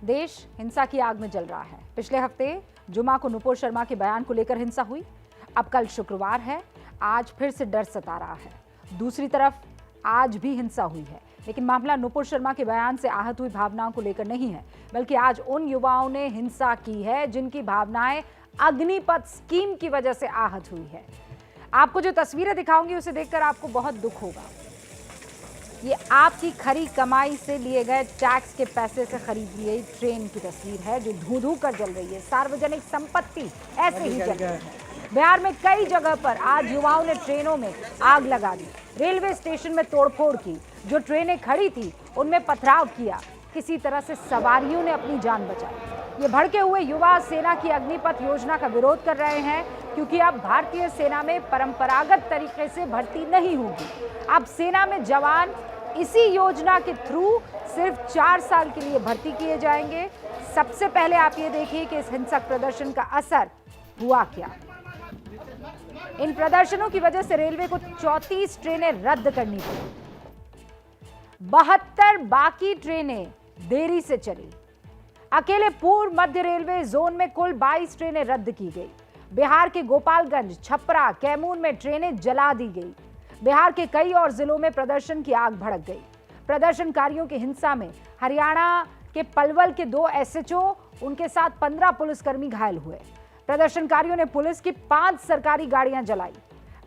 देश हिंसा की आग में जल रहा है। पिछले हफ्ते जुमा को नुपुर शर्मा के बयान को लेकर हिंसा हुई। अब कल शुक्रवार है, आज फिर से डर सता रहा है। दूसरी तरफ आज भी हिंसा हुई है, लेकिन मामला नुपुर शर्मा के बयान से आहत हुई भावनाओं को लेकर नहीं है, बल्कि आज उन युवाओं ने हिंसा की है जिनकी भावनाएं अग्निपथ स्कीम की वजह से आहत हुई है। आपको जो तस्वीरें दिखाऊंगी उसे देखकर आपको बहुत दुख होगा। ये आपकी खरी कमाई से लिए गए टैक्स के पैसे से खरीदी गई ट्रेन की तस्वीर है जो धू धू कर जल रही है। सार्वजनिक संपत्ति ऐसे ही जल रही है। बिहार में कई जगह पर आज युवाओं ने ट्रेनों में आग लगा दी, रेलवे स्टेशन में तोड़फोड़ की, जो ट्रेनें खड़ी थी उनमें पथराव किया। किसी तरह से सवारियों ने अपनी जान बचाई। ये भड़के हुए युवा सेना की अग्निपथ योजना का विरोध कर रहे हैं, क्योंकि अब भारतीय सेना में परंपरागत तरीके से भर्ती नहीं होगी। अब सेना में जवान इसी योजना के थ्रू सिर्फ 4 साल के लिए भर्ती किए जाएंगे। सबसे पहले आप ये देखिए कि इस हिंसक प्रदर्शन का असर हुआ क्या। इन प्रदर्शनों की वजह से रेलवे को 34 ट्रेनें रद्द करनी पड़ी। 72 बाकी ट्रेनें देरी से चली। अकेले पूर्व मध्य रेलवे जोन में कुल 22 ट्रेनें रद्द की गई। बिहार के गोपालगंज, छपरा, कैमूर में ट्रेनें जला दी गई। बिहार के कई और जिलों में प्रदर्शन की आग भड़क गई। प्रदर्शनकारियों की हिंसा में हरियाणा के पलवल के 2 एसएचओ, उनके साथ 15 पुलिसकर्मी घायल हुए। प्रदर्शनकारियों ने पुलिस की 5 सरकारी गाड़ियां जलाई।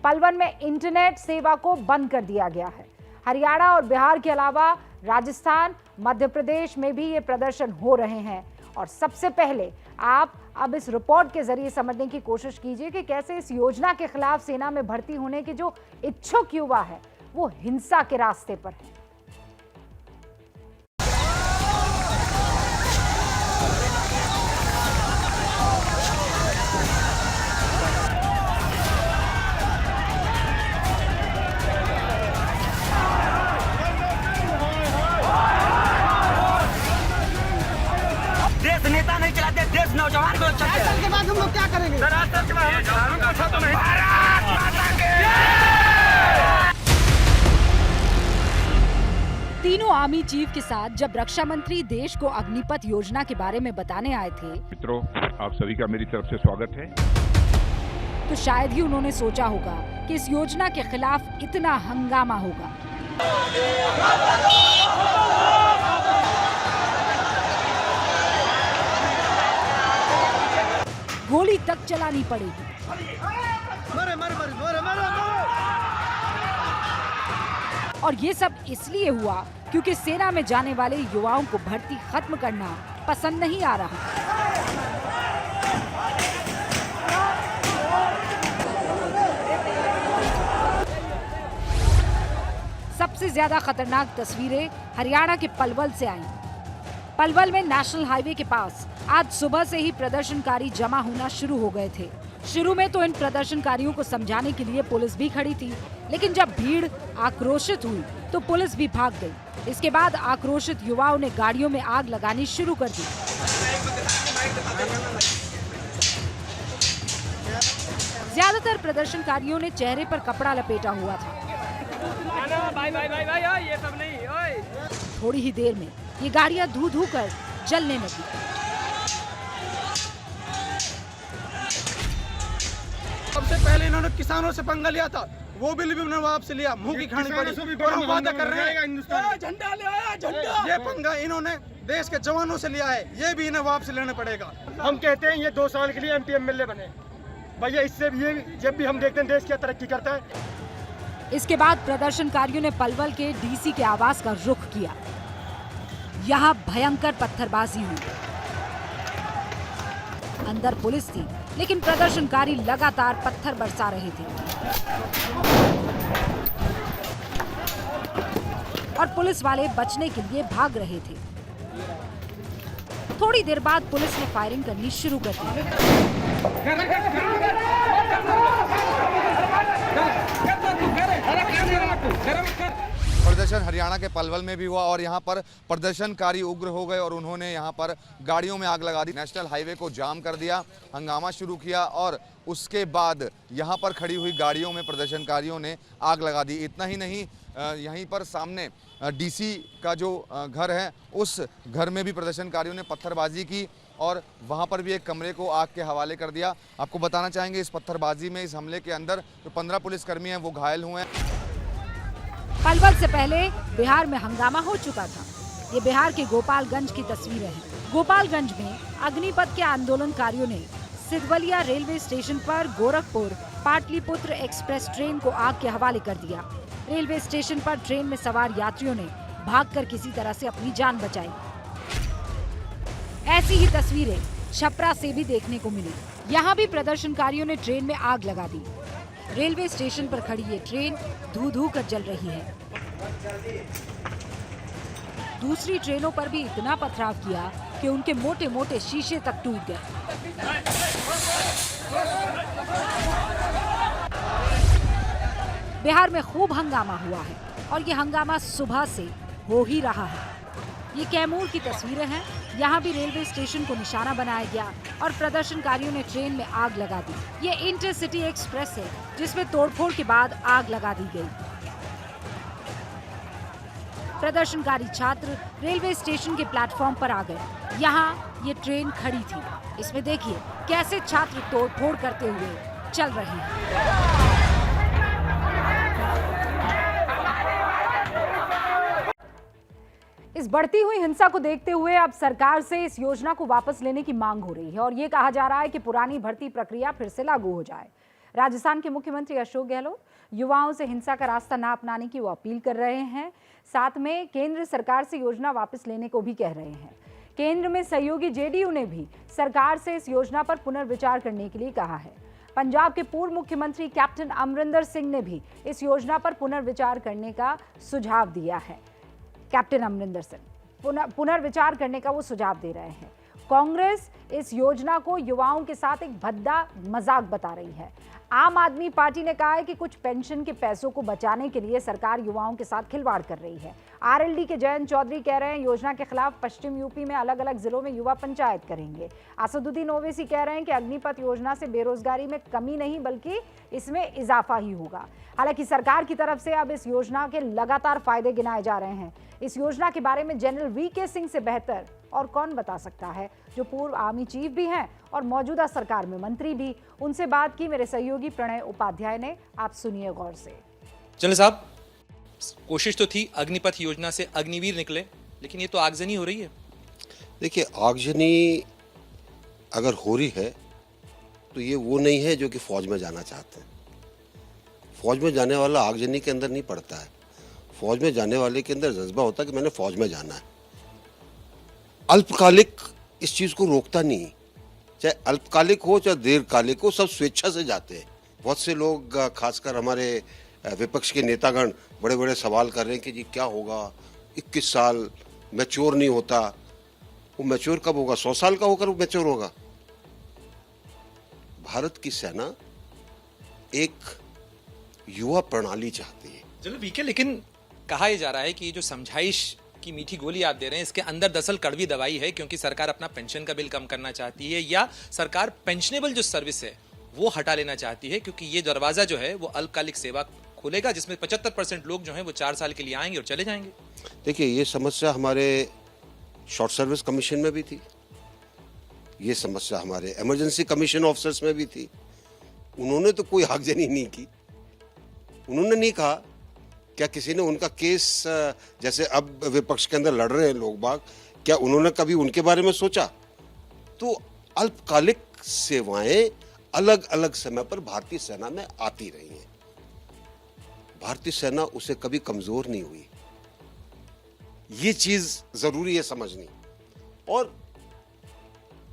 पलवल में इंटरनेट सेवा को बंद कर दिया गया है। हरियाणा और बिहार के अलावा राजस्थान, मध्य प्रदेश में भी ये प्रदर्शन हो रहे हैं। और सबसे पहले आप अब इस रिपोर्ट के जरिए समझने की कोशिश कीजिए कि कैसे इस योजना के खिलाफ सेना में भर्ती होने के जो इच्छुक युवा है वो हिंसा के रास्ते पर है। नेता नहीं चलाते, देश नौजवान को चलाते हैं। के बाद हम लोग क्या करेंगे? तीनों आर्मी चीफ के साथ जब रक्षा मंत्री देश को अग्निपथ योजना के बारे में बताने आए थे, मित्रों, आप सभी का मेरी तरफ से स्वागत है। तो शायद ही उन्होंने सोचा होगा कि इस योजना के खिलाफ इतना हंगामा होगा। गोली तक चलानी पड़ेगी। और ये सब इसलिए हुआ क्योंकि सेना में जाने वाले युवाओं को भर्ती खत्म करना पसंद नहीं आ रहा। सबसे ज्यादा खतरनाक तस्वीरें हरियाणा के पलवल से आई। पलवल में नेशनल हाईवे के पास आज सुबह से ही प्रदर्शनकारी जमा होना शुरू हो गए थे। शुरू में तो इन प्रदर्शनकारियों को समझाने के लिए पुलिस भी खड़ी थी, लेकिन जब भीड़ आक्रोशित हुई तो पुलिस भी भाग गई। इसके बाद आक्रोशित युवाओं ने गाड़ियों में आग लगानी शुरू कर दी। ज्यादातर प्रदर्शनकारियों ने चेहरे पर कपड़ा लपेटा हुआ था। ये सब नहीं। थोड़ी ही देर में ये गाड़ियां धू धू कर जलने लगी। सबसे पहले इन्होंने किसानों से पंगा लिया था, वो बिल भी उन्होंने वापस लिया। मुंह की खानी पड़ी और हम वादा कर रहे हैं झंडा ले आया, झंडा। ये पंगा इन्होंने देश के जवानों से लिया है, ये भी इन्हें वापस लेना पड़ेगा। हम कहते हैं ये 2 साल के लिए एमपी एमएलए बने भैया, इससे भी ये जब भी हम देखते हैं देश क्या तरक्की करता है। इसके बाद प्रदर्शनकारियों ने पलवल के डीसी के आवास का रुख किया। यहाँ भयंकर पत्थरबाजी हुई। अंदर पुलिस थी, लेकिन प्रदर्शनकारी लगातार पत्थर बरसा रहे थे और पुलिस वाले बचने के लिए भाग रहे थे। थोड़ी देर बाद पुलिस ने फायरिंग करनी शुरू कर दी। प्रदर्शन हरियाणा के पलवल में भी हुआ और यहाँ पर प्रदर्शनकारी उग्र हो गए और उन्होंने यहाँ पर गाड़ियों में आग लगा दी, नेशनल हाईवे को जाम कर दिया, हंगामा शुरू किया और उसके बाद यहाँ पर खड़ी हुई गाड़ियों में प्रदर्शनकारियों ने आग लगा दी। इतना ही नहीं, यहीं पर सामने डीसी का जो घर है उस घर में भी प्रदर्शनकारियों ने पत्थरबाजी की और वहाँ पर भी एक कमरे को आग के हवाले कर दिया। आपको बताना चाहेंगे इस पत्थरबाजी में, इस हमले के अंदर जो 15 पुलिसकर्मी हैं वो घायल हुए हैं। पलवल से पहले बिहार में हंगामा हो चुका था। ये बिहार के गोपालगंज की तस्वीरें हैं। गोपालगंज में अग्निपथ के आंदोलनकारियों ने सिद्धवलिया रेलवे स्टेशन पर गोरखपुर पाटलिपुत्र एक्सप्रेस ट्रेन को आग के हवाले कर दिया। रेलवे स्टेशन पर ट्रेन में सवार यात्रियों ने भागकर किसी तरह से अपनी जान बचाई। ऐसी ही तस्वीरें छपरा से भी देखने को मिली। यहाँ भी प्रदर्शनकारियों ने ट्रेन में आग लगा दी। रेलवे स्टेशन पर खड़ी ये ट्रेन धू-धू कर जल रही है। दूसरी ट्रेनों पर भी इतना पथराव किया कि उनके मोटे-मोटे शीशे तक टूट गए। बिहार में खूब हंगामा हुआ है और ये हंगामा सुबह से हो ही रहा है। ये कैमूर की तस्वीरें हैं। यहाँ भी रेलवे स्टेशन को निशाना बनाया गया और प्रदर्शनकारियों ने ट्रेन में आग लगा दी। ये इंटरसिटी एक्सप्रेस है जिसमें तोड़फोड़ के बाद आग लगा दी गई। प्रदर्शनकारी छात्र रेलवे स्टेशन के प्लेटफॉर्म पर आ गए। यहाँ ये ट्रेन खड़ी थी। इसमें देखिए कैसे छात्र तोड़फोड़ करते हुए चल रहे हैं। इस बढ़ती हुई हिंसा को देखते हुए अब सरकार से इस योजना को वापस लेने की मांग हो रही है और ये कहा जा रहा है कि पुरानी भर्ती प्रक्रिया फिर से लागू हो जाए। राजस्थान के मुख्यमंत्री अशोक गहलोत युवाओं से हिंसा का रास्ता न अपनाने की वो अपील कर रहे हैं। साथ में केंद्र सरकार से योजना वापस लेने को भी कह रहे हैं। केंद्र में सहयोगी जेडीयू ने भी सरकार से इस योजना पर पुनर्विचार करने के लिए कहा है। पंजाब के पूर्व मुख्यमंत्री कैप्टन अमरिंदर सिंह ने भी इस योजना पर पुनर्विचार करने का सुझाव दिया है। कैप्टन अमरिंदर सिंह पुनर्विचार करने का वो सुझाव दे रहे हैं। कांग्रेस इस योजना को युवाओं के साथ एक भद्दा मजाक बता रही है। आम आदमी पार्टी ने कहा है कि कुछ पेंशन के पैसों को बचाने के लिए सरकार युवाओं के साथ खिलवाड़ कर रही है। आरएलडी के जयंत चौधरी कह रहे हैं योजना के खिलाफ पश्चिम यूपी में अलग अलग जिलों में युवा पंचायत करेंगे। असदुद्दीन ओवैसी कह रहे हैं कि अग्निपथ योजना से बेरोजगारी में कमी नहीं बल्कि इसमें इजाफा ही होगा। हालांकि सरकार की तरफ से अब इस योजना के लगातार फायदे गिनाए जा रहे हैं। इस योजना के बारे में जनरल वीके सिंह से बेहतर और कौन बता सकता है, जो पूर्व आर्मी चीफ भी हैं और मौजूदा सरकार में मंत्री भी। उनसे बात की मेरे सहयोगी प्रणय उपाध्याय ने। आप सुनिए गौर से। जनरल साहब, कोशिश तो थी अग्निपथ योजना से अग्निवीर निकले, लेकिन ये तो आगजनी हो रही है। देखिए, आगजनी अगर हो रही है तो ये वो नहीं है जो कि फौज में जाना चाहते हैं। फौज में जाने वाला आगजनी के अंदर नहीं पड़ता है। फौज में जाने वाले के अंदर जज्बा होता है कि मैंने फौज में जाना है। अल्पकालिक इस चीज को रोकता नहीं, चाहे अल्पकालिक हो चाहे दीर्घकालिक हो, सब स्वेच्छा से जाते हैं। बहुत से लोग, खासकर हमारे विपक्ष के नेतागण, बड़े बड़े सवाल कर रहे हैं कि जी क्या होगा, 21 साल मैच्योर नहीं होता। वो मैच्योर कब होगा? 100 साल का होकर वो मैच्योर होगा। भारत की सेना एक युवा प्रणाली चाहती है। चलो ठीक है, लेकिन कहा यह जा रहा है कि ये जो समझाइश की मीठी गोली आप दे रहे हैं, इसके अंदर दरअसल कड़वी दवाई है, क्योंकि सरकार अपना पेंशन का बिल कम करना चाहती है या सरकार पेंशनेबल जो सर्विस है वो हटा लेना चाहती है, क्योंकि ये दरवाजा जो है वो अल्पकालिक सेवा खोलेगा जिसमें 75% लोग जो हैं वो 4 साल के लिए आएंगे और चले जाएंगे। देखिए, ये समस्या हमारे शॉर्ट सर्विस कमीशन में भी थी, ये समस्या हमारे इमरजेंसी कमीशन ऑफिसर्स में भी थी। उन्होंने तो कोई आगजनी नहीं की। उन्होंने नहीं कहा, क्या किसी ने उनका केस, जैसे अब विपक्ष के अंदर लड़ रहे हैं लोग बाग, क्या उन्होंने कभी उनके बारे में सोचा? तो अल्पकालिक सेवाएं अलग अलग समय पर भारतीय सेना में आती रही हैं। भारतीय सेना उसे कभी कमजोर नहीं हुई। ये चीज जरूरी है समझनी। और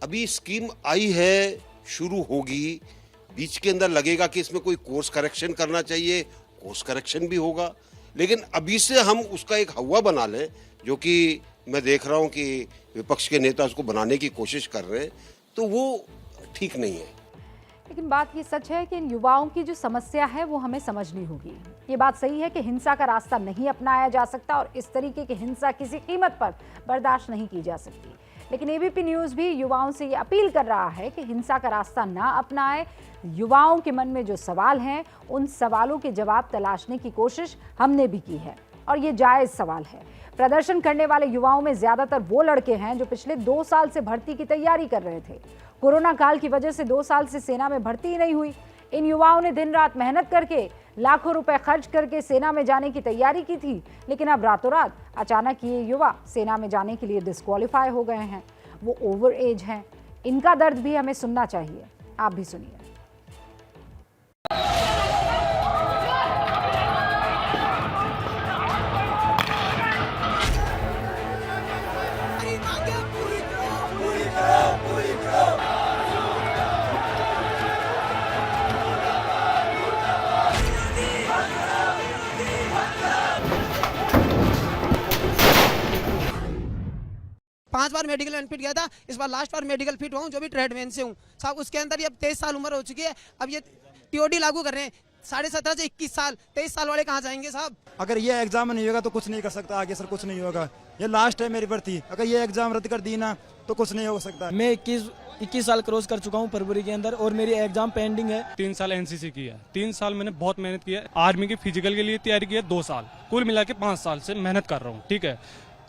अभी स्कीम आई है, शुरू होगी, बीच के अंदर लगेगा कि इसमें कोई कोर्स करेक्शन करना चाहिए, कोर्स करेक्शन भी होगा, लेकिन अभी से हम उसका एक हवा बना लें, जो कि मैं देख रहा हूं कि विपक्ष के नेता उसको बनाने की कोशिश कर रहे हैं, तो वो ठीक नहीं है। लेकिन बात ये सच है कि इन युवाओं की जो समस्या है वो हमें समझनी होगी। ये बात सही है कि हिंसा का रास्ता नहीं अपनाया जा सकता और इस तरीके की हिंसा किसी कीमत पर बर्दाश्त नहीं की जा सकती। लेकिन एबीपी न्यूज़ भी युवाओं से ये अपील कर रहा है कि हिंसा का रास्ता ना अपनाएं। युवाओं के मन में जो सवाल हैं उन सवालों के जवाब तलाशने की कोशिश हमने भी की है और ये जायज़ सवाल है। प्रदर्शन करने वाले युवाओं में ज्यादातर वो लड़के हैं जो पिछले 2 साल से भर्ती की तैयारी कर रहे थे। कोरोना काल की वजह से 2 साल से सेना में भर्ती ही नहीं हुई। इन युवाओं ने दिन रात मेहनत करके लाखों रुपए खर्च करके सेना में जाने की तैयारी की थी, लेकिन अब रातों रात अचानक ये युवा सेना में जाने के लिए डिस्क्वालीफाई हो गए हैं। वो ओवर एज हैं। इनका दर्द भी हमें सुनना चाहिए। आप भी सुनिए। पांच बार मेडिकल बेनिफिट गया था, इस बार लास्ट बार मेडिकल फिट हुआ हूँ, जो भी ट्रेडमैन से हूँ साहब। उसके अंदर ये अब 23 साल उम्र हो चुकी है। अब ये टीओडी लागू कर रहे हैं। 17.5 से 21 साल, 23 साल वाले कहाँ जाएंगे साहब? अगर ये एग्जाम नहीं होगा तो कुछ नहीं कर सकता आगे सर, कुछ नहीं होगा। ये लास्ट है मेरी भर्ती, अगर ये एग्जाम रद्द कर दी ना तो कुछ नहीं हो सकता। मैं 21 साल क्रॉस कर चुका हूँ फरवरी के अंदर और मेरी एग्जाम पेंडिंग है। 3 साल एनसीसी की है, 3 साल मैंने बहुत मेहनत की है। आर्मी की फिजिकल के लिए तैयारी की है 2 साल, कुल मिला के 5 साल से मेहनत कर रहा हूँ। ठीक है,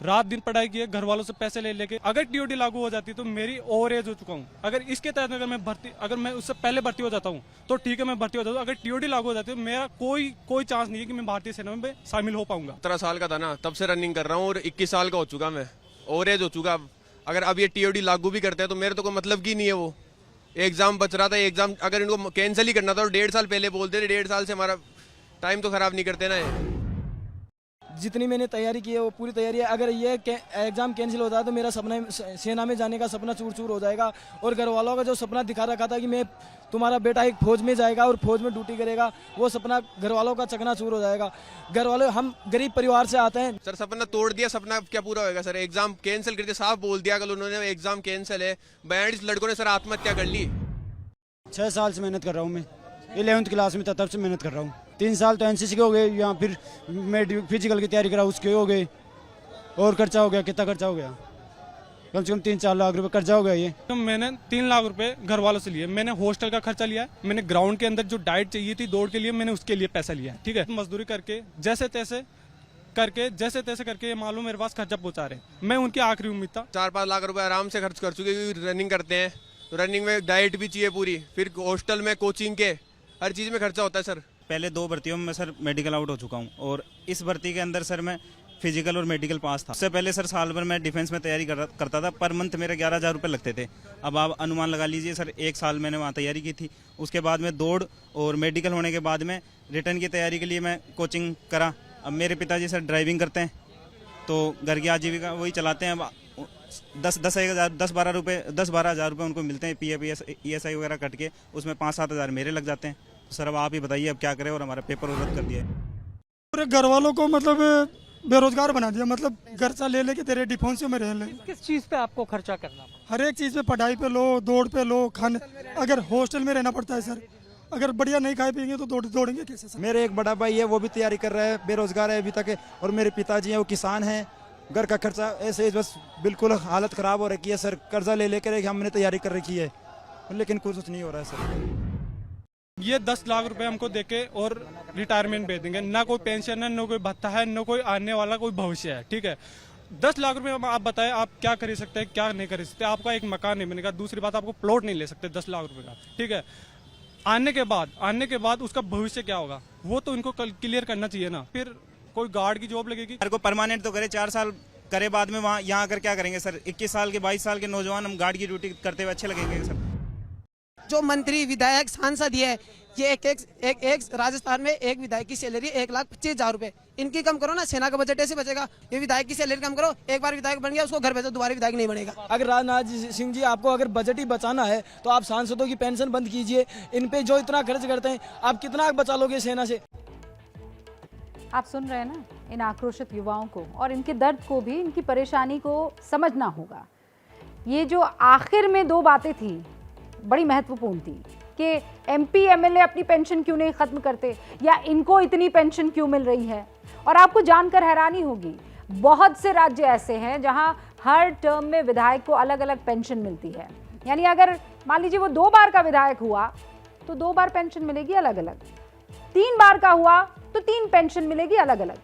रात दिन पढ़ाई की है, घर वालों से पैसे ले लेके। अगर टीओडी लागू हो जाती तो मेरी ओवर एज हो चुका हूँ। अगर इसके तहत अगर मैं उससे पहले भर्ती हो जाता हूँ तो ठीक है, मैं भर्ती हो जाता हूँ। अगर टीओडी लागू हो जाती है तो मेरा कोई चांस नहीं है कि मैं भारतीय सेना में शामिल हो पाऊंगा। 17 साल का था ना, तब से रनिंग कर रहा हूँ और 21 साल का हो चुका मैं, ओवर एज हो चुका। अगर अब ये टीओडी लागू भी करते हैं तो मेरे तो कोई मतलब की नहीं है। वो एग्जाम बच रहा था, एग्जाम अगर इनको कैंसिल ही करना था तो 1.5 साल पहले बोलते थे। 1.5 साल से हमारा टाइम तो खराब नहीं करते ना ये। जितनी मैंने तैयारी की है वो पूरी तैयारी है। अगर ये एग्जाम कैंसिल होता है तो मेरा सपना सेना में जाने का सपना चूर चूर हो जाएगा और घर वालों का जो सपना दिखा रखा था कि मैं तुम्हारा बेटा एक फौज में जाएगा और फौज में ड्यूटी करेगा, वो सपना घर वालों का चकनाचूर हो जाएगा। घर वाले, हम गरीब परिवार से आते हैं सर। सपना तोड़ दिया, सपना क्या पूरा होगा सर? एग्जाम कैंसिल करके साफ बोल दिया कल उन्होंने, एग्जाम कैंसिल है। 42 लड़कों ने सर आत्महत्या कर ली। 6 साल से मेहनत कर रहा हूँ मैं, 11th क्लास में था तब से मेहनत कर रहा हूँ। 3 साल तो एनसीसी के हो गए, यहाँ फिर फिजिकल की तैयारी करा उसके हो गए। और खर्चा हो गया, कितना खर्चा हो गया? कम से कम 3-4 लाख रुपए खर्चा हो गया। ये तो मैंने 3 लाख रुपए घर वालों से लिए। मैंने हॉस्टल का खर्चा लिया, मैंने ग्राउंड के अंदर जो डाइट चाहिए थी दौड़ के लिए, मैंने उसके लिए पैसा लिया। ठीक है, मजदूरी करके जैसे तैसे करके ये मालूम मेरे पास खर्चा पहुंचा रहे। मैं उनकी आखिरी उम्मीद था। 4-5 लाख रुपए आराम से खर्च कर चुके, क्योंकि रनिंग करते हैं तो रनिंग में डाइट भी चाहिए पूरी, फिर हॉस्टल में, कोचिंग के, हर चीज़ में खर्चा होता है सर। पहले 2 भर्तियों में सर मेडिकल आउट हो चुका हूँ और इस भर्ती के अंदर सर मैं फिजिकल और मेडिकल पास था। उससे पहले सर साल भर मैं डिफेंस में तैयारी करता था। पर मंथ मेरे 11,000 रुपये लगते थे। अब आप अनुमान लगा लीजिए सर, 1 साल मैंने वहाँ तैयारी की थी। उसके बाद में दौड़ और मेडिकल होने के बाद में रिटर्न की तैयारी के लिए मैं कोचिंग करा। अब मेरे पिताजी सर ड्राइविंग करते हैं तो घर की आजीविका वही चलाते हैं। 10-12 हज़ार रुपये उनको मिलते हैं, PF ESI वगैरह कट के, उसमें 5-7 हज़ार मेरे लग जाते हैं। सर अब आप ही बताइए अब क्या करें, और हमारा पेपर रद्द कर दिया है। पूरे घर वालों को मतलब बेरोजगार बना दिया, मतलब खर्चा ले लेके तेरे डिफेंसियों में रह ले। किस चीज़ पे आपको खर्चा करना? हर एक चीज़ पे, पढ़ाई पे लो, दौड़ पे लो, खाने, अगर हॉस्टल में रहना पड़ता है सर। अगर बढ़िया नहीं खाए पिएंगे तो दौड़ेंगे कैसे सर? मेरे एक बड़ा भाई है, वो भी तैयारी कर रहा है, बेरोजगार है अभी तक, और मेरे पिताजी हैं वो किसान हैं। घर का खर्चा ऐसे बस बिल्कुल हालत ख़राब हो रखी है सर। कर्जा ले लेकर हमने तैयारी कर रखी है, लेकिन कुछ नहीं हो रहा है सर। ये 10 लाख रुपए हमको देके और रिटायरमेंट भेज देंगे। ना कोई पेंशन है, ना कोई भत्ता है, ना कोई आने वाला कोई भविष्य है। ठीक है, 10 लाख रुपए आप बताएं आप क्या कर सकते हैं, क्या नहीं कर सकते। आपका एक मकान नहीं बनेगा, दूसरी बात आपको प्लॉट नहीं ले सकते 10 लाख रुपए का। ठीक है, आने के बाद उसका भविष्य क्या होगा वो तो इनको क्लियर करना चाहिए ना। फिर कोई गार्ड की जॉब लगेगी, को परमानेंट तो करे, 4 साल करे, बाद में वहाँ यहाँ आकर क्या करेंगे सर? 21 साल के 22 साल के नौजवान हम गार्ड की ड्यूटी करते हुए अच्छे लगेंगे सर? जो मंत्री, विधायक, सांसद ये एक राजस्थान में एक विधायक की सैलरी 1,25,000 रुपए। इनकी कम करो ना, सेना का बजट ऐसे बचेगा। ये विधायक की सैलरी कम करो, एक बार विधायक बन गया उसको घर भेजो, दोबारा विधायक नहीं बनेगा। अगर राजनाथ सिंह जी आपको अगर बजट ही बचाना है तो आप सांसदों की पेंशन बंद कीजिए। इन पे जो इतना खर्च करते हैं, आप कितना बचा लोगे सेना से? आप सुन रहे हैं ना इन आक्रोशित युवाओं को, और इनके दर्द को भी, इनकी परेशानी को समझना होगा। ये जो आखिर में 2 बातें थी बड़ी महत्वपूर्ण थी। कि एमपी एमएलए अपनी पेंशन क्यों नहीं खत्म करते या इनको इतनी पेंशन क्यों मिल रही है। और आपको जानकर हैरानी होगी, बहुत से राज्य ऐसे हैं जहां हर टर्म में विधायक को अलग अलग पेंशन मिलती है। यानी अगर मान लीजिए वो 2 बार का विधायक हुआ तो 2 बार पेंशन मिलेगी अलग अलग, 3 बार का हुआ तो 3 पेंशन मिलेगी अलग अलग।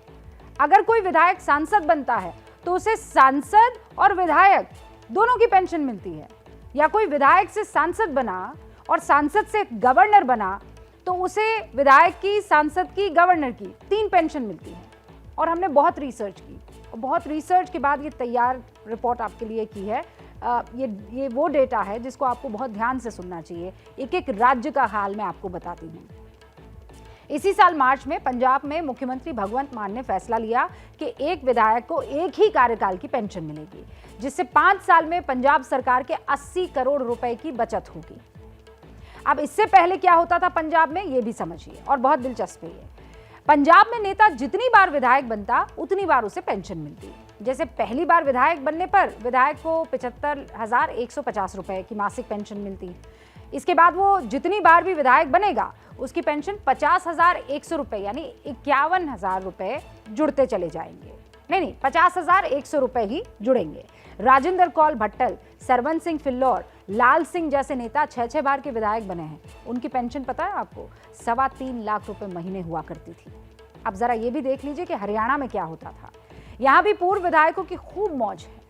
अगर कोई विधायक सांसद बनता है तो उसे सांसद और विधायक दोनों की पेंशन मिलती है, या कोई विधायक से सांसद बना और सांसद से गवर्नर बना तो उसे विधायक की, सांसद की, गवर्नर की 3 पेंशन मिलती है। और हमने बहुत रिसर्च की और बहुत रिसर्च के बाद ये तैयार रिपोर्ट आपके लिए की है। ये वो डेटा है जिसको आपको बहुत ध्यान से सुनना चाहिए। एक एक राज्य का हाल मैं आपको बताती हूँ। इसी साल मार्च में पंजाब में मुख्यमंत्री भगवंत मान ने फैसला लिया कि एक विधायक को एक ही कार्यकाल की पेंशन मिलेगी, जिससे 5 साल में पंजाब सरकार के 80 करोड़ रुपए की बचत होगी। अब इससे पहले क्या होता था पंजाब में, ये भी समझिए और बहुत दिलचस्प है। पंजाब में नेता जितनी बार विधायक बनता उतनी बार उसे पेंशन मिलती। जैसे पहली बार विधायक बनने पर विधायक को 75,150 रुपए की मासिक पेंशन मिलती। इसके बाद वो जितनी बार भी विधायक बनेगा उसकी पेंशन 50,100 रुपए यानी 51,000 रुपए जुड़ते चले जाएंगे। नहीं, 50,100 रुपए ही जुड़ेंगे। राजेंद्र कौल भट्टल, सरवन सिंह फिल्लौर, लाल सिंह जैसे नेता 6 बार के विधायक बने हैं। उनकी पेंशन पता है आपको 3.25 लाख रुपए महीने हुआ करती थी। अब जरा ये भी देख लीजिए कि हरियाणा में क्या होता था। यहाँ भी पूर्व विधायकों की खूब मौज है।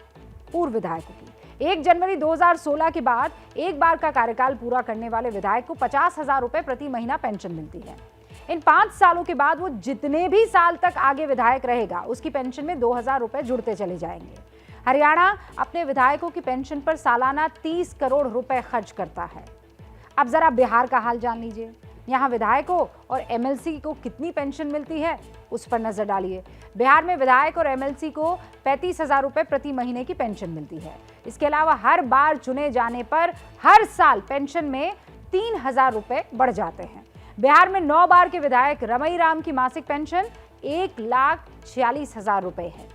पूर्व विधायकों की 1 जनवरी 2016 के बाद एक बार का कार्यकाल पूरा करने वाले विधायक को 50,000 रुपए प्रति महीना पेंशन मिलती है। इन 5 सालों के बाद वो जितने भी साल तक आगे विधायक रहेगा उसकी पेंशन में 2,000 रुपए जुड़ते चले जाएंगे। हरियाणा अपने विधायकों की पेंशन पर सालाना 30 करोड़ रुपए खर्च करता है। अब जरा बिहार का हाल जान लीजिए। यहाँ विधायकों और एमएलसी को कितनी पेंशन मिलती है उस पर नजर डालिए। बिहार में विधायक और एमएलसी को 35,000 रुपए प्रति महीने की पेंशन मिलती है। इसके अलावा हर बार चुने जाने पर हर साल पेंशन में 3,000 रुपए बढ़ जाते हैं। बिहार में 9 बार के विधायक रमई राम की मासिक पेंशन 1,46,000 रुपए है।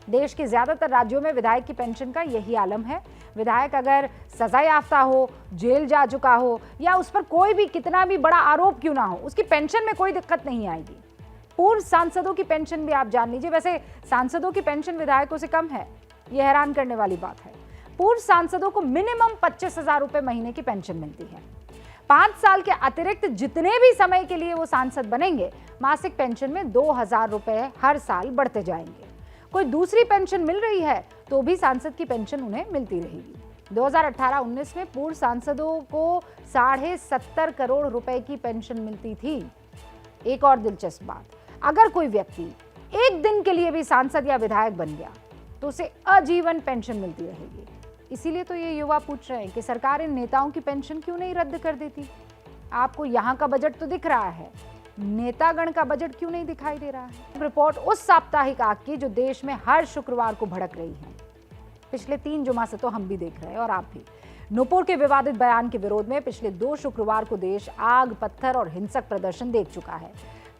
देश के ज्यादातर राज्यों में विधायक की पेंशन का यही आलम है। विधायक अगर सजा याफ्ता हो, जेल जा चुका हो या उस पर कोई भी कितना भी बड़ा आरोप क्यों ना हो, उसकी पेंशन में कोई दिक्कत नहीं आएगी। पूर्व सांसदों की पेंशन भी आप जान लीजिए। वैसे सांसदों की पेंशन विधायकों से कम है, यह हैरान करने वाली बात है। पूर्व सांसदों को मिनिमम 25,000 रुपए महीने की पेंशन मिलती है। 5 साल के अतिरिक्त जितने भी समय के लिए वो सांसद बनेंगे, मासिक पेंशन में 2,000 रुपए हर साल बढ़ते जाएंगे। कोई दूसरी पेंशन मिल रही है तो भी सांसद की पेंशन उन्हें मिलती रहेगी। 2018-19 में पूर्व सांसदों को 70.5 करोड़ रुपए की पेंशन मिलती थी। एक और दिलचस्प बात, अगर कोई व्यक्ति एक दिन के लिए भी सांसद या विधायक बन गया तो उसे आजीवन पेंशन मिलती रहेगी। इसीलिए तो ये युवा पूछ रहे हैं कि सरकार इन नेताओं की पेंशन क्यों नहीं रद्द कर देती। आपको यहाँ का बजट तो दिख रहा है, नेतागण का बजट क्यों नहीं दिखाई दे रहा है। रिपोर्ट उस साप्ताहिक आग की जो देश में हर शुक्रवार को भड़क रही है। पिछले 3 जुमा से तो हम भी देख रहे हैं और आप भी। नूपुर के विवादित बयान के विरोध में पिछले 2 शुक्रवार को देश आग, पत्थर और हिंसक प्रदर्शन देख चुका है।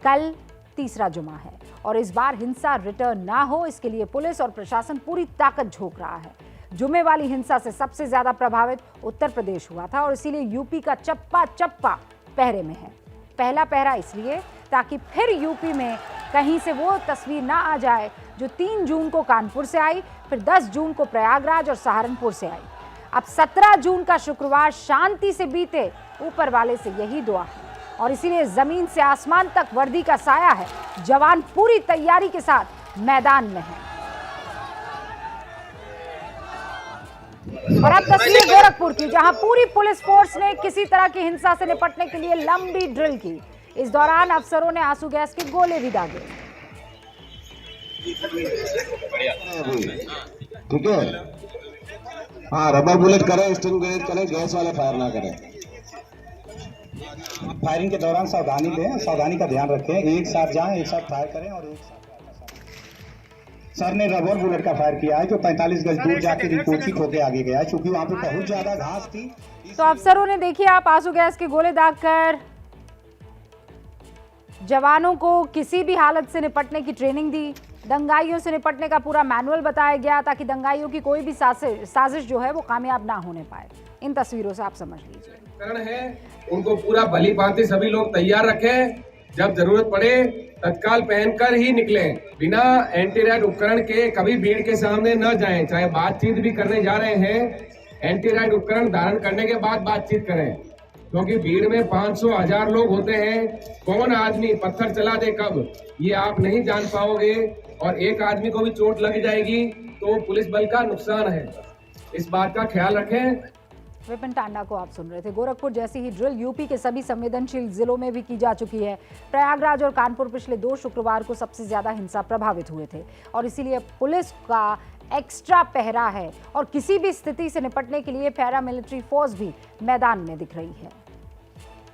कल तीसरा जुमा है और इस बार हिंसा रिटर्न ना हो इसके लिए पुलिस और प्रशासन पूरी ताकत झोंक रहा है। जुमे वाली हिंसा से सबसे ज्यादा प्रभावित उत्तर प्रदेश हुआ था और इसीलिए यूपी का चप्पा चप्पा पहरे में है। पहला पहरा इसलिए ताकि फिर यूपी में कहीं से वो तस्वीर ना आ जाए जो 3 जून को कानपुर से आई, फिर 10 जून को प्रयागराज और सहारनपुर से आई। अब 17 जून का शुक्रवार शांति से बीते, ऊपर वाले से यही दुआ है और इसीलिए जमीन से आसमान तक वर्दी का साया है। जवान पूरी तैयारी के साथ मैदान में हैं। और अब तस्वीर गोरखपुर की, जहां पूरी पुलिस फोर्स ने किसी तरह की हिंसा से निपटने के लिए लंबी ड्रिल की। इस दौरान अफसरों ने आंसू गैस के गोले भी दागे। ठीक है, हाँ, रबर बुलेट करें, स्टिंग बुलेट करें, गैस वाले फायर ना करें। फायरिंग के दौरान सावधानी लें, सावधानी का ध्यान रखें। एक साथ जाएं, एक साथ फायर करें और एक साथ। सर ने रबर बुलेट का फायर किया है जो 45 गज दूर जाके रिपोर्टिंग होके आगे गया, क्योंकि वहां पे बहुत ज्यादा घास थी। तो अफसरों ने देखिए आप आंसू गैस के गोले दागकर जवानों को किसी भी हालत से निपटने की ट्रेनिंग दी। दंगाइयों से निपटने का पूरा मैनुअल बताया गया ताकि दंगाइयों की कोई भी साजिश जो है वो कामयाब ना होने पाए। इन तस्वीरों से आप समझ लीजिए। उपकरण है उनको पूरा भली भांति सभी लोग तैयार रखें। जब जरूरत पड़े तत्काल पहनकर ही निकलें। बिना एंटी रैट उपकरण के कभी भीड़ के सामने न जाएं। चाहे बातचीत भी करने जा रहे हैं, एंटी रैट उपकरण धारण करने के बाद बातचीत करें, क्योंकि भीड़ में 500,000 लोग होते हैं। कौन आदमी पत्थर चला दे कब, ये आप नहीं जान पाओगे, और एक आदमी को भी चोट लग जाएगी तो पुलिस बल का नुकसान है। इस बात का ख्याल रखें। विपिन टांडा को आप सुन रहे थे। गोरखपुर जैसी ही ड्रिल यूपी के सभी संवेदनशील जिलों में भी की जा चुकी है। प्रयागराज और कानपुर पिछले 2 शुक्रवार को सबसे ज्यादा हिंसा प्रभावित हुए थे और इसीलिए पुलिस का एक्स्ट्रा पहरा है और किसी भी स्थिति से निपटने के लिए पैरामिलिट्री फोर्स भी मैदान में दिख रही है।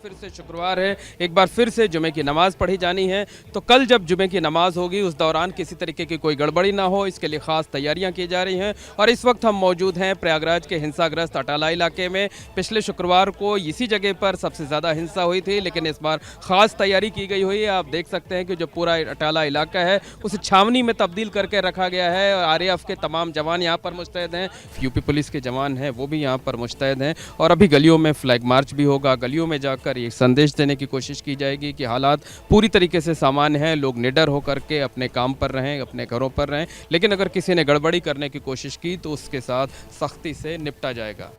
फिर से शुक्रवार है, एक बार फिर से जुमे की नमाज पढ़ी जानी है, तो कल जब जुमे की नमाज होगी उस दौरान किसी तरीके की कोई गड़बड़ी ना हो, इसके लिए खास तैयारियां की जा रही हैं। और इस वक्त हम मौजूद हैं प्रयागराज के हिंसाग्रस्त अटाला इलाके में। पिछले शुक्रवार को इसी जगह पर सबसे ज़्यादा हिंसा हुई थी, लेकिन इस बार खास तैयारी की गई हुई है। आप देख सकते हैं कि जो पूरा अटाला इलाका है उसे छावनी में तब्दील करके रखा गया है। RAF के तमाम जवान यहाँ पर मुस्तैद हैं, यूपी पुलिस के जवान हैं वो भी यहाँ पर मुस्तैद हैं, और अभी गलियों में फ्लैग मार्च भी होगा। गलियों में जाकर एक संदेश देने की कोशिश की जाएगी कि हालात पूरी तरीके से सामान्य हैं, लोग निडर होकर के अपने काम पर रहें, अपने घरों पर रहें, लेकिन अगर किसी ने गड़बड़ी करने की कोशिश की तो उसके साथ सख्ती से निपटा जाएगा।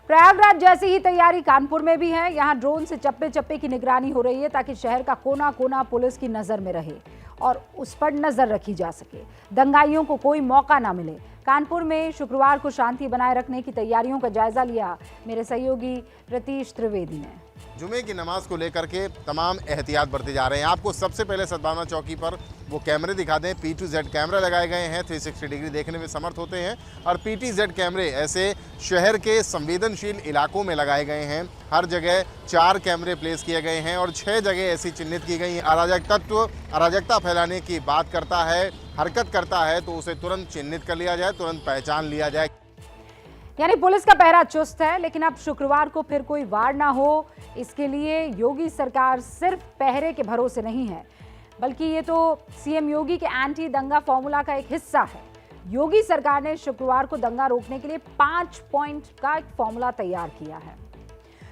प्रयागराज जैसी ही तैयारी कानपुर में भी है। यहाँ ड्रोन से चप्पे चप्पे की निगरानी हो रही है ताकि शहर का कोना कोना पुलिस की नजर में रहे और उस पर नजर रखी जा सके, दंगाइयों को कोई मौका ना मिले। कानपुर में शुक्रवार को शांति बनाए रखने की तैयारियों का जायजा लिया मेरे सहयोगी रतीश त्रिवेदी ने। जुमे की नमाज को लेकर के तमाम एहतियात बरते जा रहे हैं। आपको सबसे पहले सद्भावना चौकी पर वो कैमरे दिखा दें। P2Z कैमरे लगाए गए हैं, 360 डिग्री देखने में समर्थ होते हैं, और PTZ कैमरे ऐसे शहर के संवेदनशील इलाकों में लगाए गए हैं। हर जगह 4 कैमरे प्लेस किए गए हैं और 6 जगह ऐसी चिन्हित की गई हैं। अराजक तत्व अराजकता फैलाने की बात करता है, हरकत करता है, तो उसे तुरंत चिन्हित कर लिया जाए, तुरंत पहचान लिया जाए। यानी पुलिस का पहरा चुस्त है, लेकिन अब शुक्रवार को फिर कोई वार ना हो, इसके लिए योगी सरकार सिर्फ पहरे के भरोसे नहीं है, बल्कि ये तो सीएम योगी के एंटी दंगा फॉर्मूला का एक हिस्सा है। योगी सरकार ने शुक्रवार को दंगा रोकने के लिए 5 पॉइंट का एक फॉर्मूला तैयार किया है।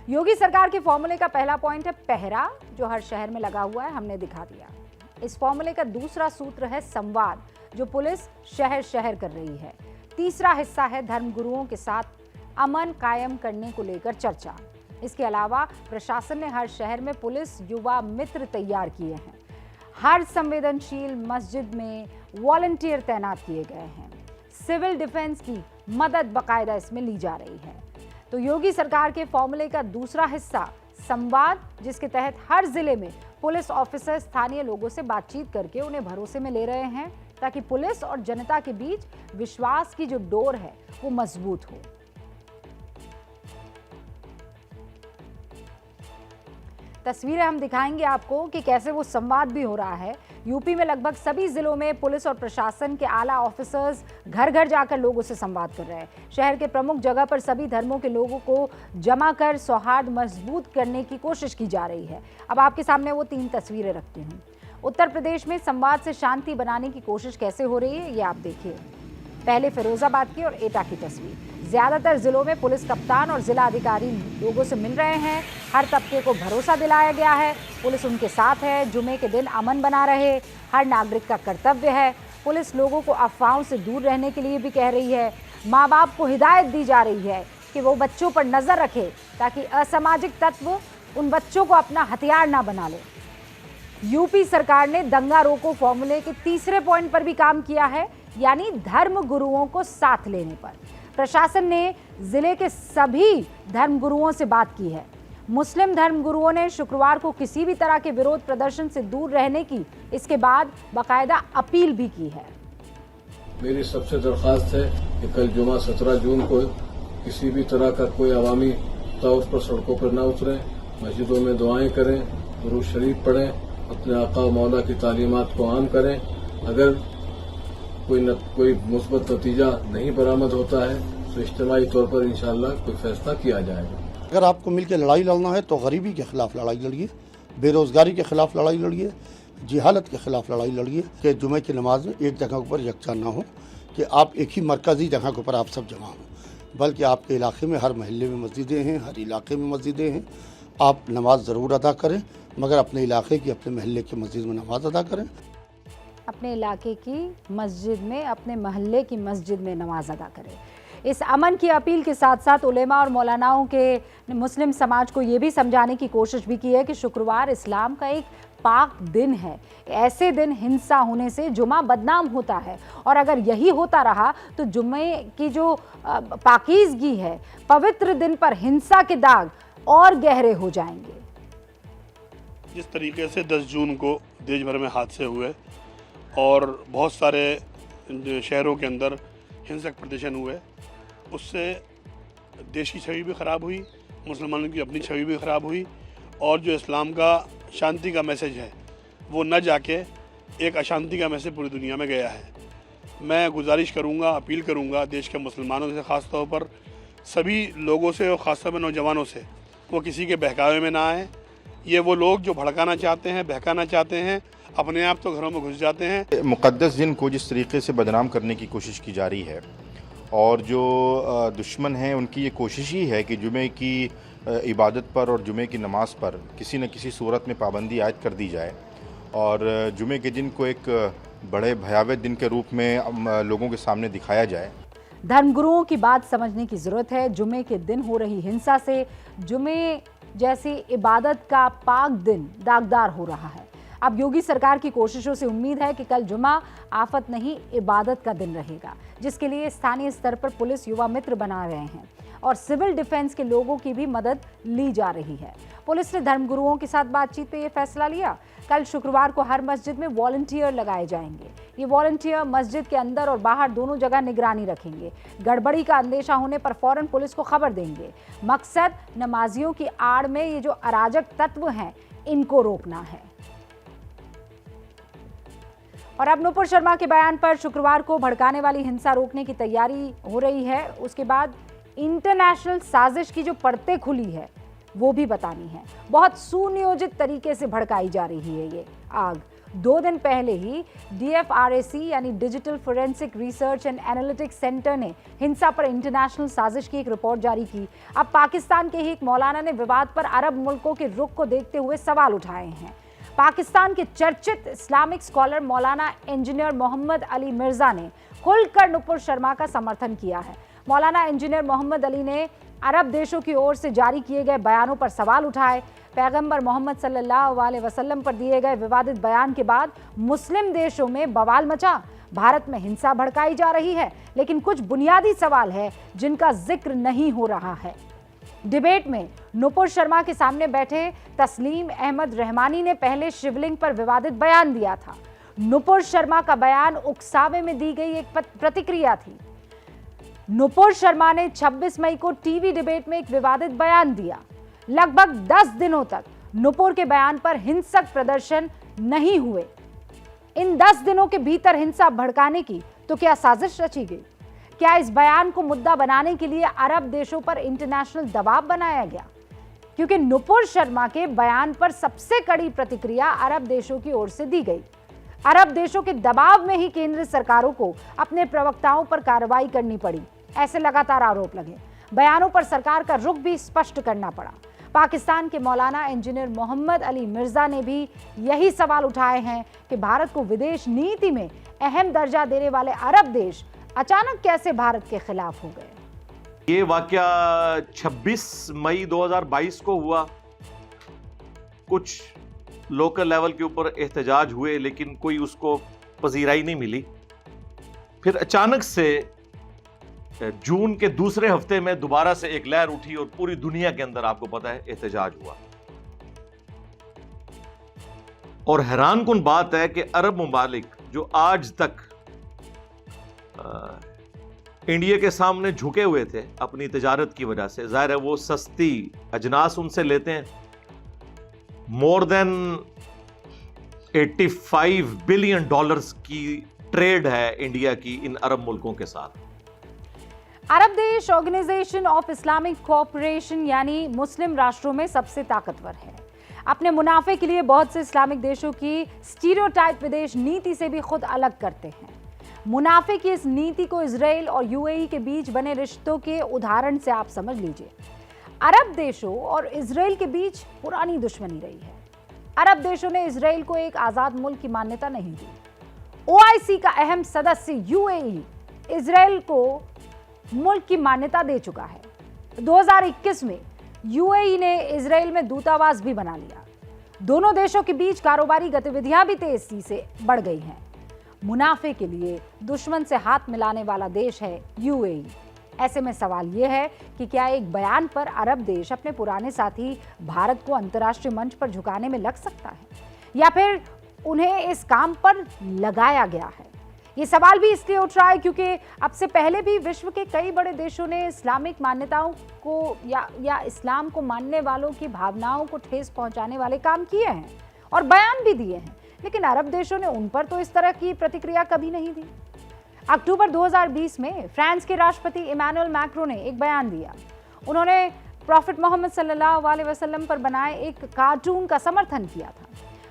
योगी सरकार के फॉर्मूले का पहला पॉइंट है पहरा, जो हर शहर में लगा हुआ है, हमने दिखा दिया। इस फॉर्मूले का दूसरा सूत्र है संवाद, जो पुलिस शहर शहर कर रही है। तीसरा हिस्सा है धर्मगुरुओं के साथ अमन कायम करने को लेकर चर्चा। इसके अलावा प्रशासन ने हर शहर में पुलिस युवा मित्र तैयार किए हैं। हर संवेदनशील मस्जिद में वॉलंटियर तैनात किए गए हैं। सिविल डिफेंस की मदद बाकायदा इसमें ली जा रही है। तो योगी सरकार के फॉर्मूले का दूसरा हिस्सा संवाद, जिसके तहत हर जिले में पुलिस ऑफिसर स्थानीय लोगों से बातचीत करके उन्हें भरोसे में ले रहे हैं, ताकि पुलिस और जनता के बीच विश्वास की जो डोर है वो मजबूत हो। तस्वीरें हम दिखाएंगे आपको कि कैसे वो संवाद भी हो रहा है। यूपी में लगभग सभी जिलों में पुलिस और प्रशासन के आला ऑफिसर्स घर घर जाकर लोगों से संवाद कर रहे हैं। शहर के प्रमुख जगह पर सभी धर्मों के लोगों को जमा कर सौहार्द मजबूत करने की कोशिश की जा रही है। अब आपके सामने वो 3 तस्वीरें रखती हूँ। उत्तर प्रदेश में संवाद से शांति बनाने की कोशिश कैसे हो रही है, ये आप देखिए। पहले फिरोजाबाद की और एटा की तस्वीर। ज्यादातर जिलों में पुलिस कप्तान और जिला अधिकारी लोगों से मिल रहे हैं। हर तबके को भरोसा दिलाया गया है, पुलिस उनके साथ है। जुमे के दिन अमन बना रहे, हर नागरिक का कर्तव्य है। पुलिस लोगों को अफवाहों से दूर रहने के लिए भी कह रही है। माँ बाप को हिदायत दी जा रही है कि वो बच्चों पर नजर रखे, ताकि असामाजिक तत्व उन बच्चों को अपना हथियार ना बना ले। यूपी सरकार ने दंगा रोको फॉर्मूले के तीसरे पॉइंट पर भी काम किया है, यानी धर्म गुरुओं को साथ लेने पर। प्रशासन ने जिले के सभी धर्म गुरुओं से बात की है। मुस्लिम धर्म गुरुओं ने शुक्रवार को किसी भी तरह के विरोध प्रदर्शन से दूर रहने की इसके बाद बाकायदा अपील भी की है। मेरी सबसे दरख्वास्त है कि कल जुमा 17 जून को किसी भी तरह का कोई अवामी तौर पर सड़कों पर न उतरें, मस्जिदों में दुआएं करें, दुरूद शरीफ पढ़ें, अपने आका और मौला की तालीमात को आम करें। अगर कोई मुस्बत नतीजा नहीं बरामद होता है तो इज्तिमाई तौर पर इंशाअल्लाह कोई फैसला किया जाएगा। अगर आपको मिलकर लड़ाई लड़ना है तो गरीबी के खिलाफ लड़ाई लड़िए, बेरोजगारी के खिलाफ लड़ाई लड़िए, जिहालत के खिलाफ लड़ाई लड़िए, कि जुमे की नमाज में एक जगह पर यकजा ना हो, कि आप एक ही मरकजी जगह के ऊपर आप सब जमा हो। बल्कि आपके इलाके में हर महल्ले में मस्जिदें हैं, हर इलाके में मस्जिदें हैं। आप नमाज ज़रूर अदा करें, मगर अपने इलाके की, अपने महल्ले की मस्जिद में नमाज अदा करें। अपने इलाके की मस्जिद में, अपने महल्ले की मस्जिद में नमाज अदा करें। इस अमन की अपील के साथ साथ उलेमा और मौलानाओं के मुस्लिम समाज को ये भी समझाने की कोशिश भी की है कि शुक्रवार इस्लाम का एक पाक दिन है। ऐसे दिन हिंसा होने से जुमा बदनाम होता है और अगर यही होता रहा तो जुमे की जो पाकीज़गी है, पवित्र दिन पर हिंसा के दाग और गहरे हो जाएंगे। जिस तरीके से 10 जून को देश भर में हादसे हुए और बहुत सारे शहरों के अंदर हिंसक प्रदर्शन हुए, उससे देश की छवि भी ख़राब हुई, मुसलमानों की अपनी छवि भी ख़राब हुई और जो इस्लाम का शांति का मैसेज है वो न जाके एक अशांति का मैसेज पूरी दुनिया में गया है। मैं गुजारिश करूंगा, अपील करूंगा देश के मुसलमानों से, ख़ास तौर पर सभी लोगों से और ख़ास तौर पर नौजवानों से, वो किसी के बहकावे में ना आए। ये वो लोग जो भड़काना चाहते हैं, बहकाना चाहते हैं, अपने आप तो घरों में घुस जाते हैं। मुक़द्दस दिन को जिस तरीके से बदनाम करने की कोशिश की जा रही है और जो दुश्मन हैं उनकी ये कोशिश ही है कि जुमे की इबादत पर और जुमे की नमाज पर किसी न किसी सूरत में पाबंदी आयद कर दी जाए और जुमे के दिन को एक बड़े भयावह दिन के रूप में लोगों के सामने दिखाया जाए। धर्मगुरुओं की बात समझने की ज़रूरत है। जुमे के दिन हो रही हिंसा से जुमे जैसी इबादत का पाक दिन दागदार हो रहा है। अब योगी सरकार की कोशिशों से उम्मीद है कि कल जुमा आफत नहीं इबादत का दिन रहेगा, जिसके लिए स्थानीय स्तर पर पुलिस युवा मित्र बना रहे हैं और सिविल डिफेंस के लोगों की भी मदद ली जा रही है। पुलिस ने धर्मगुरुओं के साथ बातचीत पे ये फैसला लिया। कल शुक्रवार को हर मस्जिद में वॉलंटियर लगाए जाएंगे। ये वॉलंटियर मस्जिद के अंदर और बाहर दोनों जगह निगरानी रखेंगे। गड़बड़ी का अंदेशा होने पर फौरन पुलिस को खबर देंगे। मकसद नमाजियों की आड़ में ये जो अराजक तत्व हैं, इनको रोकना है। और अब नुपुर शर्मा के बयान पर शुक्रवार को भड़काने वाली हिंसा रोकने की तैयारी हो रही है। उसके बाद इंटरनेशनल साजिश की जो परतें खुली है वो भी बतानी है। बहुत सुनियोजित तरीके से भड़काई जा रही है ये आग। 2 दिन पहले ही DFRAC यानी digital forensic research and analytics centre ने हिंसा पर इंटरनेशनल साजिश की एक रिपोर्ट जारी की। अब पाकिस्तान के ही एक मौलाना ने विवाद पर अरब मुल्कों के रुख को देखते हुए सवाल उठाए हैं। पाकिस्तान के चर्चित इस्लामिक स्कॉलर मौलाना इंजीनियर मोहम्मद अली मिर्जा ने खुलकर नुपुर शर्मा का समर्थन किया है। मौलाना इंजीनियर मोहम्मद अली ने अरब देशों की ओर से जारी किए गए बयानों पर सवाल उठाए। पैगंबर मोहम्मद सल्लल्लाहु अलैहि वसल्लम पर दिए गए विवादित बयान के बाद मुस्लिम देशों में बवाल मचा। भारत में हिंसा भड़काई जा रही है, लेकिन कुछ बुनियादी सवाल है जिनका जिक्र नहीं हो रहा है। डिबेट में नुपुर शर्मा के सामने बैठे तस्लीम अहमद रहमानी ने पहले शिवलिंग पर विवादित बयान दिया था। नुपुर शर्मा का बयान उकसावे में दी गई एक प्रतिक्रिया थी। नुपुर शर्मा ने 26 मई को टीवी डिबेट में एक विवादित बयान दिया। लगभग 10 दिनों तक नुपुर के बयान पर हिंसक प्रदर्शन नहीं हुए। इन 10 दिनों के भीतर हिंसा भड़काने की तो क्या साजिश रची गई? क्या इस बयान को मुद्दा बनाने के लिए अरब देशों पर इंटरनेशनल दबाव बनाया गया? क्योंकि नुपुर शर्मा के बयान पर सबसे कड़ी प्रतिक्रिया अरब देशों की ओर से दी गई। अरब देशों के दबाव में ही केंद्र सरकारों को अपने प्रवक्ताओं पर कार्रवाई करनी पड़ी। ऐसे लगातार आरोप लगे। बयानों पर सरकार का रुख भी स्पष्ट करना पड़ा। पाकिस्तान के मौलाना इंजीनियर मोहम्मद अली मिर्जा ने भी यही सवाल उठाए हैं कि भारत को विदेश नीति में अहम दर्जा देने वाले अरब देश अचानक कैसे भारत के खिलाफ हो गए। ये वाकया 26 मई 2022 को हुआ। कुछ लोकल लेवल के ऊपर एहतजाज हुए, लेकिन कोई उसको पजीराई नहीं मिली। फिर अचानक से जून के दूसरे हफ्ते में दोबारा से एक लहर उठी और पूरी दुनिया के अंदर आपको पता है एहतजाज हुआ। और हैरानकुन बात है कि अरब मुमालिक जो आज तक इंडिया के सामने झुके हुए थे अपनी तिजारत की वजह से, जाहिर है वो सस्ती अजनास उनसे लेते हैं। मोर देन $85 बिलियन की ट्रेड है इंडिया की इन अरब मुल्कों के साथ। अरब देश ऑर्गेनाइजेशन ऑफ इस्लामिक कोऑपरेशन यानी मुस्लिम राष्ट्रों में सबसे ताकतवर है। अपने मुनाफे के लिए बहुत से इस्लामिक देशों की स्टीरियोटाइप विदेश नीति से भी खुद अलग करते हैं। मुनाफे की इस नीति को इजराइल और यूएई के बीच बने रिश्तों के उदाहरण से आप समझ लीजिए। अरब देशों और इजराइल के बीच पुरानी दुश्मनी रही है। अरब देशों ने इजराइल को एक आजाद मुल्क की मान्यता नहीं दी। ओआईसी का अहम सदस्य यूएई इजराइल को मुल्क की मान्यता दे चुका है। 2021 में यूएई ने इजराइल में दूतावास भी बना लिया। दोनों देशों के बीच कारोबारी गतिविधियां भी तेजी से बढ़ गई हैं। मुनाफे के लिए दुश्मन से हाथ मिलाने वाला देश है यूएई। ऐसे में सवाल यह है कि क्या एक बयान पर अरब देश अपने पुराने साथी भारत को अंतर्राष्ट्रीय मंच पर झुकाने में लग सकता है, या फिर उन्हें इस काम पर लगाया गया है? ये सवाल भी इसलिए उठ रहा है क्योंकि अब से पहले भी विश्व के कई बड़े देशों ने इस्लामिक मान्यताओं को या इस्लाम को मानने वालों की भावनाओं को ठेस पहुंचाने वाले काम किए हैं और बयान भी दिए हैं, लेकिन अरब देशों ने उन पर तो इस तरह की प्रतिक्रिया कभी नहीं दी। अक्टूबर 2020 में फ्रांस के राष्ट्रपति इमैनुअल मैक्रों ने एक बयान दिया। उन्होंने प्रॉफिट मोहम्मद सल्लल्लाहु अलैहि वसल्लम पर बनाए एक कार्टून का समर्थन किया था।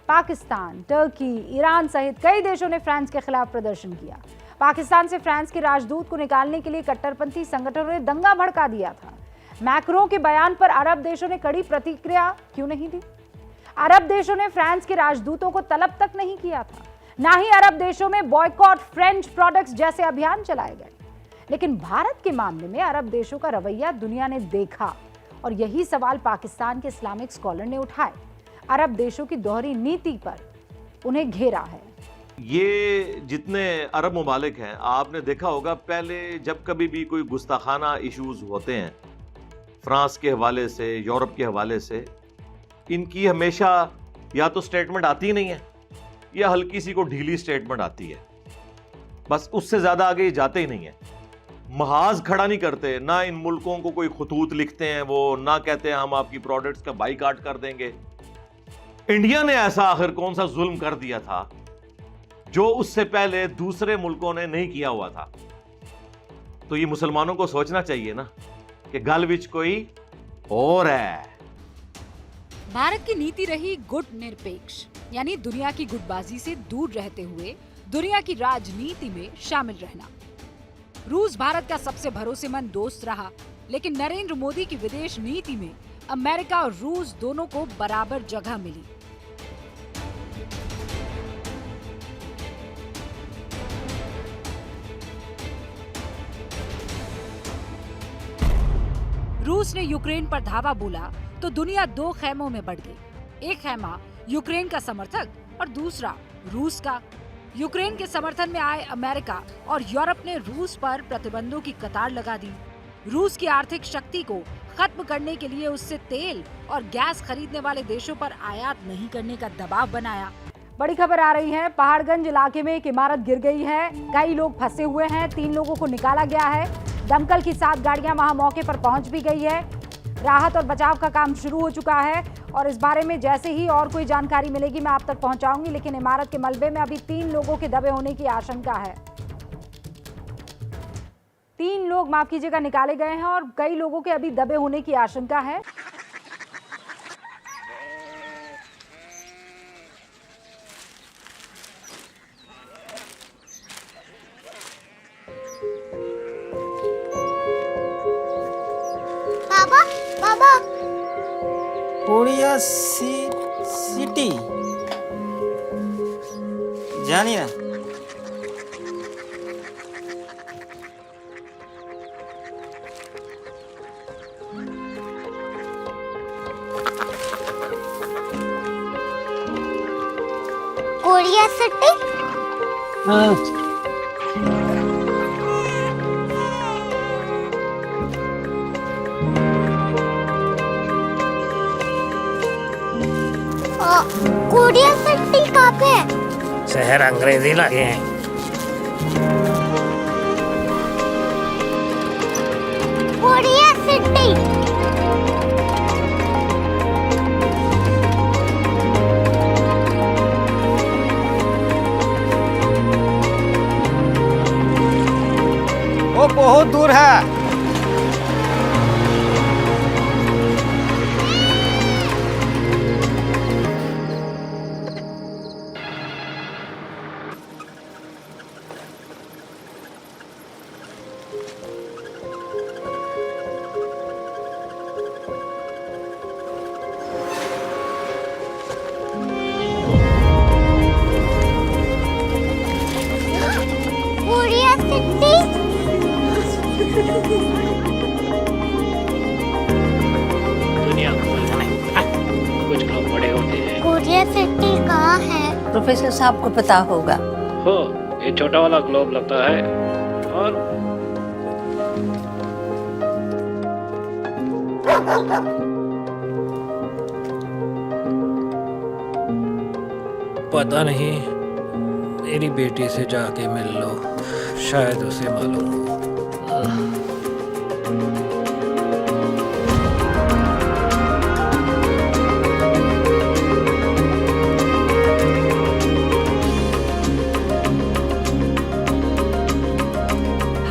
पाकिस्तान, टर्की, ईरान सहित कई देशों ने फ्रांस के खिलाफ प्रदर्शन किया। पाकिस्तान से फ्रांस के राजदूत को निकालने के लिए कट्टरपंथी संगठनों ने दंगा भड़का दिया था। मैक्रों के बयान पर अरब देशों ने कड़ी प्रतिक्रिया क्यों नहीं दी? अरब देशों ने फ्रांस के राजदूतों को तलब तक नहीं किया था। ना ही अरब देशों में बॉयकॉट फ्रेंच प्रोडक्ट्स जैसे अभियान चलाए गए। लेकिन भारत के मामले में अरब देशों का रवैया दुनिया ने देखा और यही सवाल पाकिस्तान के इस्लामिक स्कॉलर ने उठाए। अरब देशों की दोहरी नीति पर उन्हें घेरा है। ये जितने अरब ममालिक हैं, आपने देखा होगा पहले जब कभी भी कोई गुस्ताखाना इश्यूज होते हैं फ्रांस के हवाले से, यूरोप के हवाले से, इनकी हमेशा या तो स्टेटमेंट आती नहीं है या हल्की सी को ढीली स्टेटमेंट आती है। बस उससे ज्यादा आगे ये जाते ही नहीं है। महाज खड़ा नहीं करते, ना इन मुल्कों को कोई खतूत लिखते हैं वो, ना कहते हैं हम आपकी प्रोडक्ट्स का बाइकाट कर देंगे। इंडिया ने ऐसा आखिर कौन सा जुल्म कर दिया था जो उससे पहले दूसरे मुल्कों ने नहीं किया हुआ था? तो ये मुसलमानों को सोचना चाहिए ना कि गल विच कोई और है। भारत की नीति रही गुट निरपेक्ष, यानी दुनिया की गुटबाजी से दूर रहते हुए दुनिया की राजनीति में शामिल रहना। रूस भारत का सबसे भरोसेमंद दोस्त रहा, लेकिन नरेंद्र मोदी की विदेश नीति में अमेरिका और रूस दोनों को बराबर जगह मिली। रूस ने यूक्रेन पर धावा बोला तो दुनिया दो खेमों में बढ़ गई। एक खेमा यूक्रेन का समर्थक और दूसरा रूस का। यूक्रेन के समर्थन में आए अमेरिका और यूरोप ने रूस पर प्रतिबंधों की कतार लगा दी। रूस की आर्थिक शक्ति को खत्म करने के लिए उससे तेल और गैस खरीदने वाले देशों पर आयात नहीं करने का दबाव बनाया। बड़ी खबर आ रही है, पहाड़गंज इलाके में एक इमारत गिर गई है। कई लोग फंसे हुए हैं। 3 लोगों को निकाला गया है। दमकल की 7 गाड़ियां वहां मौके पर पहुंच भी गई है। राहत और बचाव का काम शुरू हो चुका है और इस बारे में जैसे ही और कोई जानकारी मिलेगी मैं आप तक पहुंचाऊंगी। लेकिन इमारत के मलबे में अभी 3 लोगों के दबे होने की आशंका है। 3 लोग माफ कीजिएगा निकाले गए हैं और कई लोगों के अभी दबे होने की आशंका है। कोरिया सिटी जानी ना। Korea city? हाँ। कोरिया सिटी कहाँ पे है? शहर अंग्रेजी लगे हैं। Korea city. वो बहुत दूर है। प्रोफेसर साहब को पता होगा। हो, ये छोटा वाला ग्लोब लगता है और पता नहीं, मेरी बेटी से जाके मिल लो, शायद उसे मालूम हो।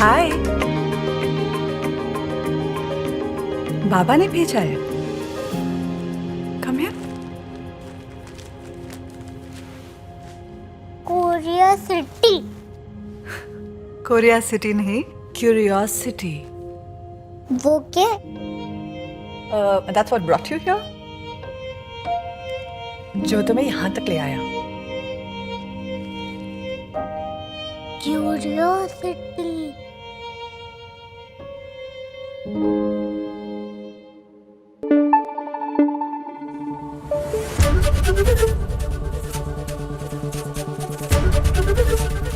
हाय, बाबा ने भेजा है। Come here. Korea city. Korea city नहीं, क्यूरियोसिटी। वो क्या? That's what brought you here? जो तुम्हें यहाँ तक ले आया। क्यूरियोसिटी।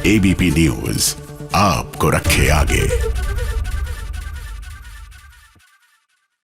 एबीपी न्यूज आपको रखे आगे।